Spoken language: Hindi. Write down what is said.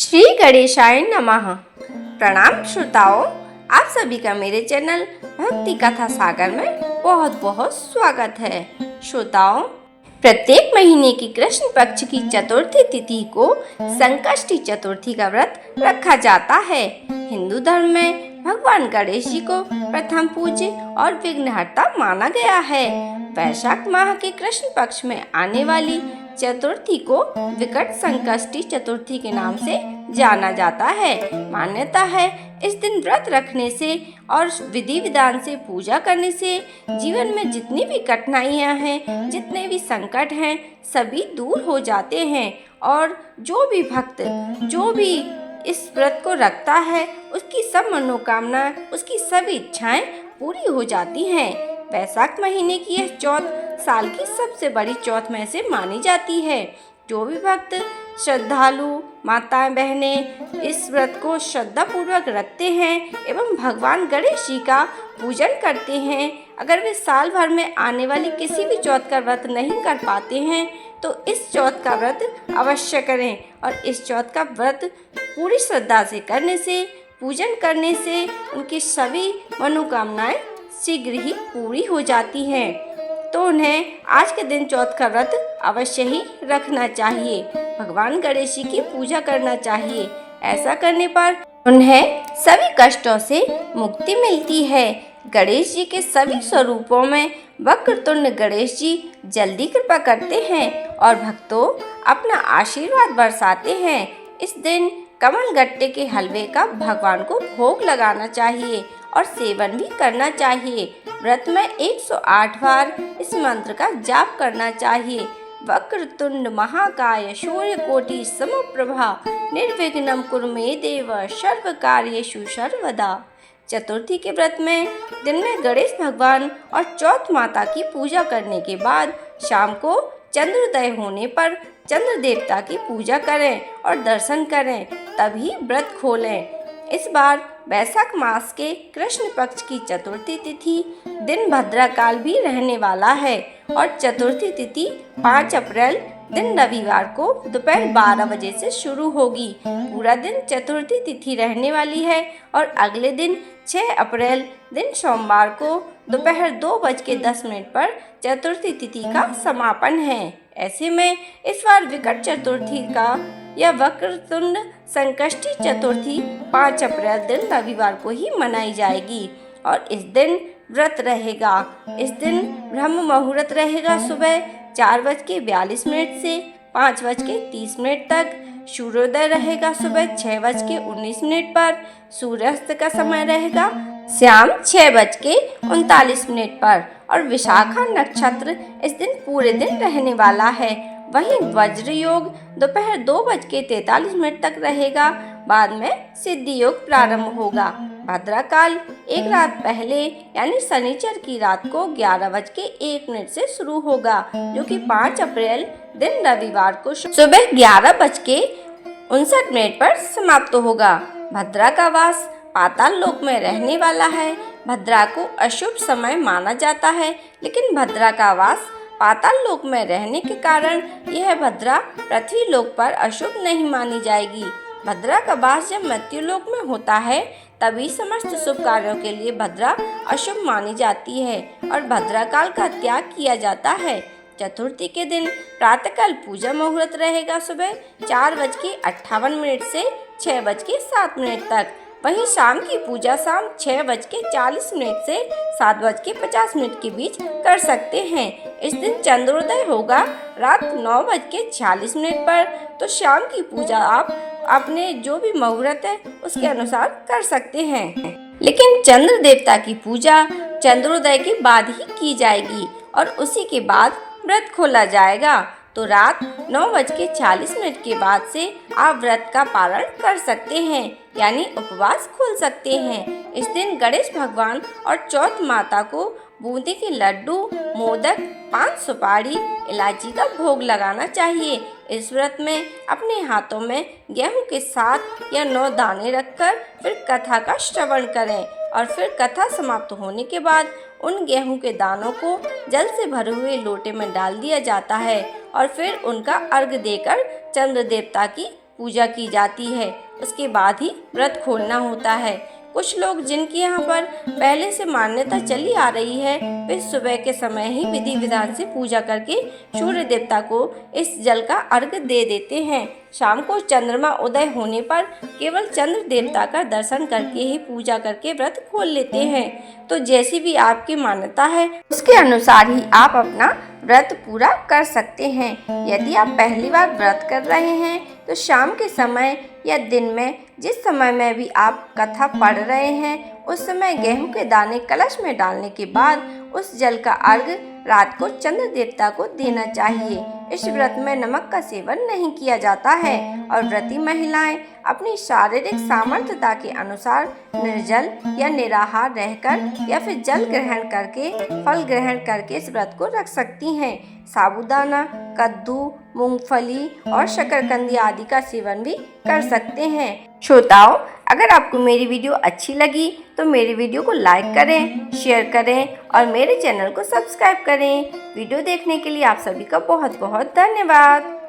श्री गणेशाय नमः। प्रणाम श्रोताओं, आप सभी का मेरे चैनल भक्ति कथा सागर में बहुत बहुत स्वागत है। श्रोताओं, प्रत्येक महीने की कृष्ण पक्ष की चतुर्थी तिथि को संकष्टी चतुर्थी का व्रत रखा जाता है। हिंदू धर्म में भगवान गणेश जी को प्रथम पूज्य और विघ्नहर्ता माना गया है। वैशाख माह के कृष्ण पक्ष में आने वाली चतुर्थी को विकट संकष्टी चतुर्थी के नाम से जाना जाता है। मान्यता है इस दिन व्रत रखने से और विधि विधान से पूजा करने से जीवन में जितनी भी कठिनाइयां हैं, जितने भी संकट हैं, सभी दूर हो जाते हैं और जो भी भक्त जो भी इस व्रत को रखता है उसकी सब मनोकामना, उसकी सभी इच्छाएं पूरी हो जाती हैं। वैशाख महीने की यह चौथ साल की सबसे बड़ी चौथ में से मानी जाती है। जो भी भक्त श्रद्धालु माताएं बहनें इस व्रत को श्रद्धा पूर्वक रखते हैं एवं भगवान गणेश जी का पूजन करते हैं, अगर वे साल भर में आने वाली किसी भी चौथ का व्रत नहीं कर पाते हैं तो इस चौथ का व्रत अवश्य करें। और इस चौथ का व्रत पूरी श्रद्धा से करने से, पूजन करने से उनकी सभी मनोकामनाएं शीघ्र ही पूरी हो जाती हैं। तो उन्हें आज के दिन चौथ का व्रत अवश्य ही रखना चाहिए। भगवान गणेश जी की पूजा करना चाहिए। ऐसा करने पर उन्हें सभी कष्टों से मुक्ति मिलती है। गणेश जी के सभी स्वरूपों में वक्रतुंड गणेश जी जल्दी कृपा करते हैं और भक्तों अपना आशीर्वाद बरसाते हैं। इस दिन कमल गट्टे के हलवे का भगवान को भोग लगाना चाहिए और सेवन भी करना चाहिए। व्रत में 108 बार इस मंत्र का जाप करना चाहिए। वक्रतुंड महाकाय सूर्यकोटि समप्रभा निर्विघ्नं कुरु मे देव सर्व कार्येषु सर्वदा। चतुर्थी के व्रत में दिन में गणेश भगवान और चौथ माता की पूजा करने के बाद शाम को चंद्रोदय होने पर चंद्र देवता की पूजा करें और दर्शन करें, तभी व्रत खोलें। इस बार वैशाख मास के कृष्ण पक्ष की चतुर्थी तिथि दिन भद्राकाल भी रहने वाला है और चतुर्थी तिथि 5 अप्रैल दिन रविवार को दोपहर 12 बजे से शुरू होगी। पूरा दिन चतुर्थी तिथि रहने वाली है और अगले दिन 6 अप्रैल दिन सोमवार को दोपहर 2:10 पर चतुर्थी तिथि का समापन है। ऐसे में इस बार विकट चतुर्थी का यह वक्रतुंड संकष्टी चतुर्थी 5 अप्रैल दिन रविवार को ही मनाई जाएगी और इस दिन व्रत रहेगा। इस दिन ब्रह्म मुहूर्त रहेगा सुबह 4:42 से 5:30 तक। सूर्योदय रहेगा सुबह 6:19 पर। सूर्यास्त का समय रहेगा शाम 6:39 पर और विशाखा नक्षत्र इस दिन पूरे दिन रहने वाला है। वहीं वज्र योग दोपहर 2:43 तक रहेगा। बाद में सिद्धि योग प्रारंभ होगा। भद्राकाल एक रात पहले यानी शनिचर की रात को 11:01 से शुरू होगा, जो कि 5 अप्रैल दिन रविवार को सुबह 11:59 पर समाप्त होगा। भद्रा का वास पाताल लोक में रहने वाला है। भद्रा को अशुभ समय माना जाता है, लेकिन भद्रा का वास पाताल लोक में रहने के कारण यह भद्रा पृथ्वी लोक पर अशुभ नहीं मानी जाएगी। भद्रा का वास जब मृत्यु लोक में होता है तभी समस्त शुभ कार्यों के लिए भद्रा अशुभ मानी जाती है और भद्रा काल का त्याग किया जाता है। चतुर्थी के दिन प्रातःकाल पूजा मुहूर्त रहेगा सुबह 4:58 से 6:07 तक। वहीं शाम की पूजा शाम 6:40 से 7:50 के बीच कर सकते हैं। इस दिन चंद्रोदय होगा रात 9:46 पर। तो शाम की पूजा आप अपने जो भी मुहूर्त है उसके अनुसार कर सकते हैं, लेकिन चंद्र देवता की पूजा चंद्रोदय के बाद ही की जाएगी और उसी के बाद व्रत खोला जाएगा। तो रात 9:40 के बाद से आप व्रत का पालन कर सकते हैं, यानी उपवास खोल सकते हैं। इस दिन गणेश भगवान और चौथ माता को बूंदी के लड्डू, मोदक, पान सुपारी, इलायची का भोग लगाना चाहिए। इस व्रत में अपने हाथों में गेहूं के 7 या 9 दाने रखकर फिर कथा का श्रवण करें और फिर कथा समाप्त होने के बाद उन गेहूं के दानों को जल से भरे हुए लोटे में डाल दिया जाता है और फिर उनका अर्घ देकर चंद्र देवता की पूजा की जाती है, उसके बाद ही व्रत खोलना होता है। कुछ लोग जिनकी यहाँ पर पहले से मान्यता चली आ रही है, वे सुबह के समय ही विधि विधान से पूजा करके सूर्य देवता को इस जल का अर्घ्य दे देते हैं। शाम को चंद्रमा उदय होने पर केवल चंद्र देवता का दर्शन करके ही पूजा करके व्रत खोल लेते हैं। तो जैसी भी आपकी मान्यता है, उसके अनुसार ही आप अपना व्रत पूरा कर सकते हैं। यदि आप पहली बार व्रत कर रहे हैं तो शाम के समय या दिन में जिस समय में भी आप कथा पढ़ रहे हैं, उस समय गेहूं के दाने कलश में डालने के बाद उस जल का अर्घ्य रात को चंद्र देवता को देना चाहिए। इस व्रत में नमक का सेवन नहीं किया जाता है और व्रती महिलाएं अपनी शारीरिक सामर्थ्यता के अनुसार निर्जल या निराहार रहकर या फिर जल ग्रहण करके फल ग्रहण करके इस व्रत को रख सकती हैं। साबूदाना, कद्दू, मूंगफली और शकरकंदी आदि का सेवन भी कर सकते हैं। श्रोताओं, अगर आपको मेरी वीडियो अच्छी लगी तो मेरी वीडियो को लाइक करें, शेयर करें और मेरे चैनल को सब्सक्राइब करें। वीडियो देखने के लिए आप सभी का बहुत बहुत धन्यवाद।